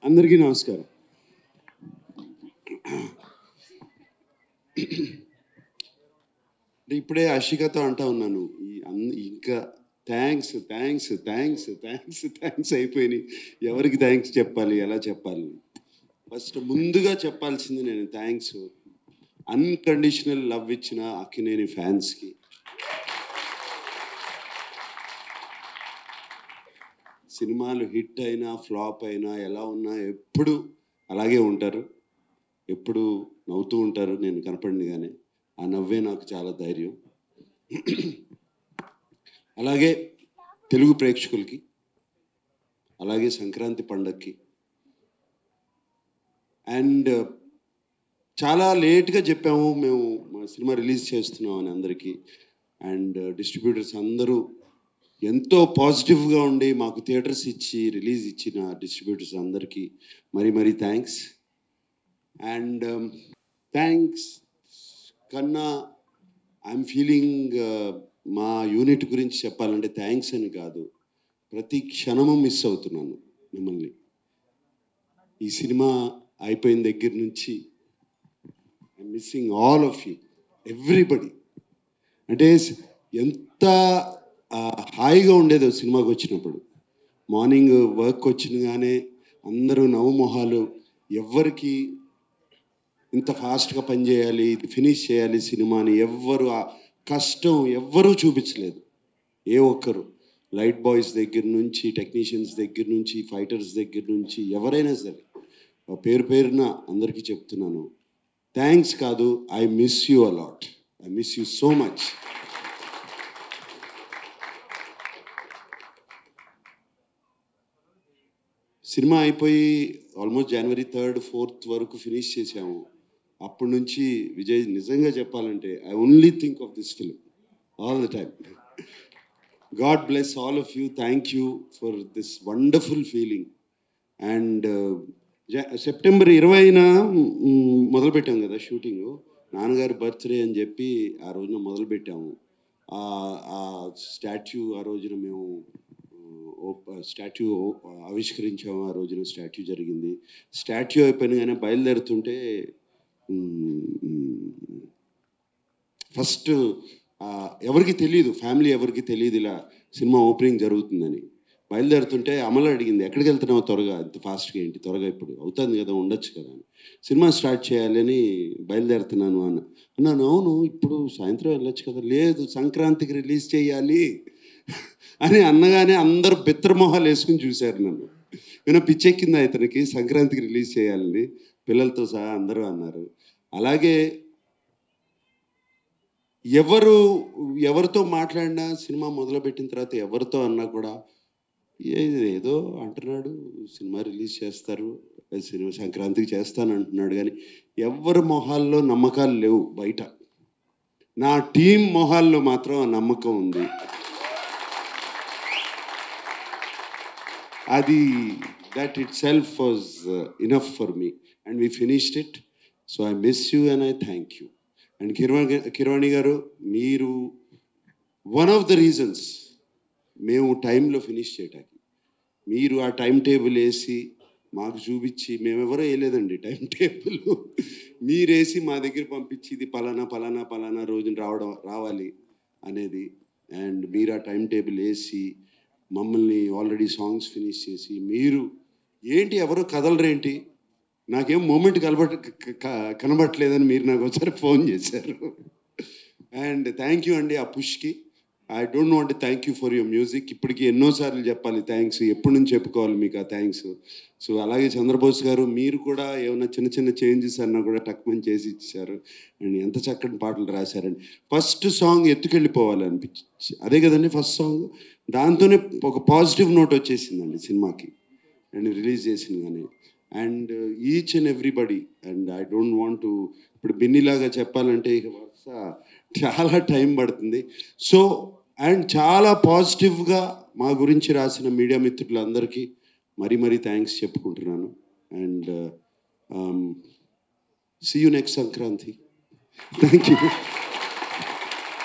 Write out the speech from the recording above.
అందరికీ నమస్కారం. ఇప్పుడే అషికతో అంటా ఉన్నాను, ఇంకా thanks thanks thanks thanks thanks అయిపోయినాయి. ఎవరికి థ్యాంక్స్ చెప్పాలి, ఎలా చెప్పాలి? ఫస్ట్ ముందుగా చెప్పాల్సింది నేను థ్యాంక్స్ అన్కండిషనల్ లవ్ ఇచ్చిన అక్కినేని ఫ్యాన్స్కి. సినిమాలు హిట్ అయినా ఫ్లాప్ అయినా ఎలా ఉన్నా ఎప్పుడు అలాగే ఉంటారు, ఎప్పుడు నవ్వుతూ ఉంటారు. నేను కనపడినగానే ఆ నవ్వే నాకు చాలా ధైర్యం. అలాగే తెలుగు ప్రేక్షకులకి, అలాగే సంక్రాంతి పండగకి, అండ్ చాలా లేట్గా చెప్పాము మేము మా సినిమా రిలీజ్ చేస్తున్నాం అని అందరికీ. అండ్ డిస్ట్రిబ్యూటర్స్ అందరూ ఎంతో పాజిటివ్గా ఉండి మాకు థియేటర్స్ ఇచ్చి రిలీజ్ ఇచ్చిన డిస్ట్రిబ్యూటర్స్ అందరికీ మరీ థ్యాంక్స్. అండ్ థ్యాంక్స్ కన్నా ఐఎమ్ ఫీలింగ్ మా యూనిట్ గురించి చెప్పాలంటే థ్యాంక్స్ అని కాదు, ప్రతి క్షణము మిస్ అవుతున్నాను మిమ్మల్ని. ఈ సినిమా అయిపోయిన దగ్గర నుంచి I'm missing all of you, everybody. అంటే ఎంత హాయిగా ఉండేదో సినిమాకి వచ్చినప్పుడు. మార్నింగ్ వర్క్ వచ్చినగానే అందరూ నవ్వుమొహాలు, ఎవ్వరికి ఇంత ఫాస్ట్గా పనిచేయాలి, ఇది ఫినిష్ చేయాలి సినిమాని ఎవ్వరు ఆ కష్టం ఎవ్వరూ చూపించలేదు. ఏ ఒక్కరు, లైట్ బాయ్స్ దగ్గర నుంచి, టెక్నీషియన్స్ దగ్గర నుంచి, ఫైటర్స్ దగ్గర నుంచి, ఎవరైనా సరే పేరు పేరున అందరికీ చెప్తున్నాను థ్యాంక్స్ కాదు, I miss you a lot, I miss you so much. Cinema అయిపోయి ఆల్మోస్ట్ జనవరి 3rd 4th వరకు ఫినిష్ చేసాము. అప్పటి నుంచి విజయ్ నిజంగా చెప్పాలంటే I only think of this film all the time. God bless all of you, thank you for this wonderful feeling. And September 20న మొదలుపెట్టాం కదా షూటింగ్. నాన్నగారి బర్త్డే అని చెప్పి ఆ రోజున మొదలుపెట్టాము. ఆ స్టాచ్యూ ఆ రోజున మేము స్టాట్యూ ఆవిష్కరించాము. ఆ రోజున స్టాట్యూ జరిగింది. స్టాట్యూ అయిపోయినగానే బయలుదేరుతుంటే ఫస్ట్ ఎవరికి తెలియదు, ఫ్యామిలీ ఎవరికి తెలియదు ఇలా సినిమా ఓపెనింగ్ జరుగుతుందని. బయలుదేరుతుంటే అమలు అడిగింది, ఎక్కడికి వెళ్తున్నావు త్వరగా, ఇంత ఫాస్ట్గా ఏంటి త్వరగా, ఇప్పుడు అవుతుంది కదా, ఉండొచ్చు కదా అని. సినిమా స్టార్ట్ చేయాలని బయలుదేరుతున్నాను అన్నాను. అవును ఇప్పుడు సాయంత్రం వెళ్ళొచ్చు కదా, లేదు సంక్రాంతికి రిలీజ్ చేయాలి అని అన్నగానే అందరూ బిత్రమొహాలు వేసుకుని చూశారు నన్ను. నేను పిచ్చెక్కింది ఇతనికి, సంక్రాంతికి రిలీజ్ చేయాలని పిల్లలతో సహా అందరూ అన్నారు. అలాగే ఎవరితో మాట్లాడినా సినిమా మొదలుపెట్టిన తర్వాత ఎవరితో అన్నా కూడా ఏదో అంటున్నాడు, సినిమా రిలీజ్ చేస్తారు, సినిమా సంక్రాంతికి చేస్తాను అంటున్నాడు, కానీ ఎవరి మొహాల్లో నమ్మకాలు లేవు బయట. నా టీం మొహాల్లో మాత్రం ఆ నమ్మకం ఉంది. అది that it self was enough for me and we finished it. So I miss you and I thank you. And Keeravani గారు, మీరు వన్ ఆఫ్ ద రీజన్స్ మేము టైంలో ఫినిష్ చేయటానికి. మీరు ఆ టైం టేబుల్ వేసి మాకు చూపించి, మేమెవరో వేయలేదండి టైం టేబుల్, మీరేసి మా దగ్గర పంపించి ఇది పలానా రోజున రావాలి అనేది. అండ్ మీరు ఆ టైం టేబుల్ వేసి మమ్మల్ని ఆల్రెడీ సాంగ్స్ ఫినిష్ చేసి, మీరు ఏంటి ఎవరో కదలరేంటి, నాకేం మూమెంట్ కనబట్టలేదని మీరు నాకు ఒకసారి ఫోన్ చేశారు. అండ్ థ్యాంక్ యూ అండి ఆ పుష్కి. I don't want to thank you for your music. ఇప్పటికీ ఎన్నోసార్లు చెప్పాలి థ్యాంక్స్, ఎప్పటి నుంచి చెప్పుకోవాలి మీకు ఆ థ్యాంక్స్. సో అలాగే చంద్రబోస్ గారు, మీరు కూడా ఏమైనా చిన్న చేంజెస్ అన్నా కూడా టక్మని చేసి ఇచ్చారు. అండ్ ఎంత చక్కటి పాటలు రాశారండి. ఫస్ట్ సాంగ్ ఎత్తుకెళ్ళిపోవాలి అనిపించి, అదే కదండి ఫస్ట్ సాంగ్, దాంతోనే ఒక పాజిటివ్ నోట్ వచ్చేసిందండి సినిమాకి అండ్ రిలీజ్ చేసింది కానీ. And each and everybody, and I don't want to ఇప్పుడు బిన్నీలాగా చెప్పాలంటే ఇక వరుస చాలా టైం పడుతుంది. సో అండ్ చాలా పాజిటివ్గా మా గురించి రాసిన మీడియా మిత్రులందరికీ మరీ థ్యాంక్స్ చెప్పుకుంటున్నాను. And see you next Sankranti. Thank you.